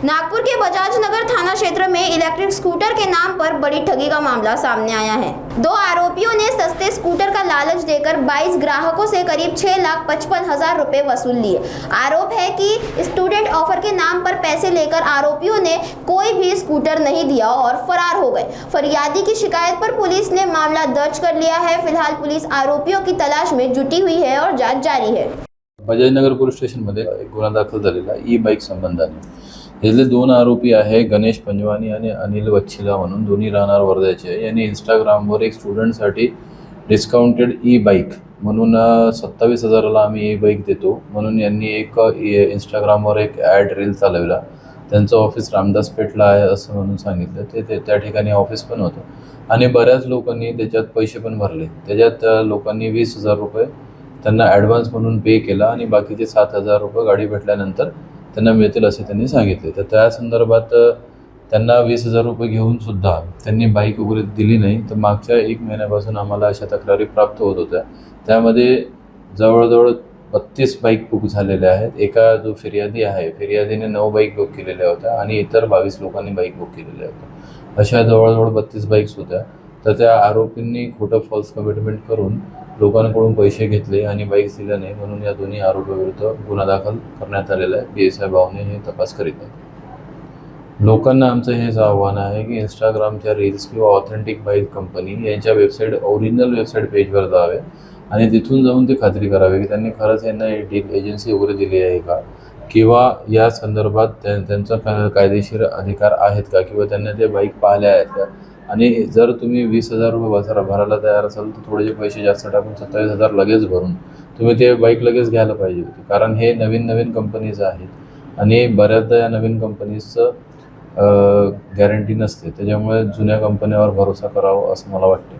नागपुर के बजाज नगर थाना क्षेत्र में इलेक्ट्रिक स्कूटर के नाम पर बड़ी ठगी का मामला सामने आया है। दो आरोपियों ने सस्ते स्कूटर का लालच देकर 22 ग्राहकों से करीब 6,55,000 रुपए वसूल लिए। आरोप है कि स्टूडेंट ऑफर के नाम पर पैसे लेकर आरोपियों ने कोई भी स्कूटर नहीं दिया और फरार हो गए। फरियादी की शिकायत पर पुलिस ने मामला दर्ज कर लिया है। फिलहाल पुलिस आरोपियों की तलाश में जुटी हुई है और जांच जारी है। बजाजनगर पोलीस स्टेशनमध्ये एक गुन्हा दाखल झालेला ई बाईक संबंधाने। यातले दोन आरोपी आहे गणेश पंजवानी आणि अनिल वच्छिला म्हणून, दोन्ही राहणार वर्ध्याचे आहे। यांनी इंस्टाग्रामवर एक स्टुडंटसाठी डिस्काउंटेड ई बाईक म्हणून 27,000ला आम्ही ई बाईक देतो म्हणून यांनी एक इंस्टाग्रामवर एक ॲड रील चालवला। त्यांचं ऑफिस रामदास पेठला आहे असं म्हणून सांगितलं। ते त्या ठिकाणी ऑफिस पण होतं आणि बऱ्याच लोकांनी त्याच्यात पैसे पण भरले। त्याच्यात लोकांनी 20,000 रुपये त्यांना ॲडव्हान्स म्हणून पे केला आणि बाकीचे 7,000 रुपये गाडी भेटल्यानंतर त्यांना मिळतील असे त्यांनी सांगितले। तर त्या संदर्भात त्यांना 20,000 रुपये घेऊन सुद्धा त्यांनी बाईक वगैरे दिली नाही। तर मागच्या 1 महिन्यापासून आम्हाला अशा तक्रारी प्राप्त होत होत्या। त्यामध्ये जवळजवळ 32 बाईक बुक झालेल्या आहेत। एका जो फिर्यादी आहे, फिर्यादीने 9 बाईक बुक केलेल्या होत्या आणि इतर 22 लोकांनी बाईक बुक केलेल्या होत्या। अशा जवळजवळ 32 बाईक्स होत्या। तर त्या आरोपींनी खोटं फॉल्स कमिटमेंट करून लोकांकडून पैसे घेतले आणि बाईक्स दिल्या नाही म्हणून या दोन्ही आरोपीविरुद्ध गुन्हा दाखल करण्यात आलेला आहे। PSI भावने हे तपास करीत आहे। लोकांना आमचं हेच आव्हान आहे की इंस्टाग्रामच्या रील्स किंवा ऑथेंटिक बाईक कंपनी यांच्या वेबसाईट, ओरिजिनल वेबसाईट पेजवर जावे आणि तिथून जाऊन ते खात्री करावे की त्यांनी खरंच यांना एजन्सी वगैरे दिली आहे का, किंवा या संदर्भात त्यांचा कायदेशीर अधिकार आहेत का, किंवा त्यांना ते बाईक पाहिल्या आहेत का। आणि जर तुम्ही 20,000 रुपये भरायला तयार असाल तर थोडेसे पैसे जास्त टाकून 27,000 लगेच भरून तुम्ही ते बाईक लगेच घ्यायला पाहिजे होती। कारण हे नवीन कंपनीज आहेत आणि बऱ्याचदा या नवीन कंपनीजचं गॅरंटी नसते। त्याच्यामुळे जुन्या कंपनीवर भरोसा करावा असं मला वाटते।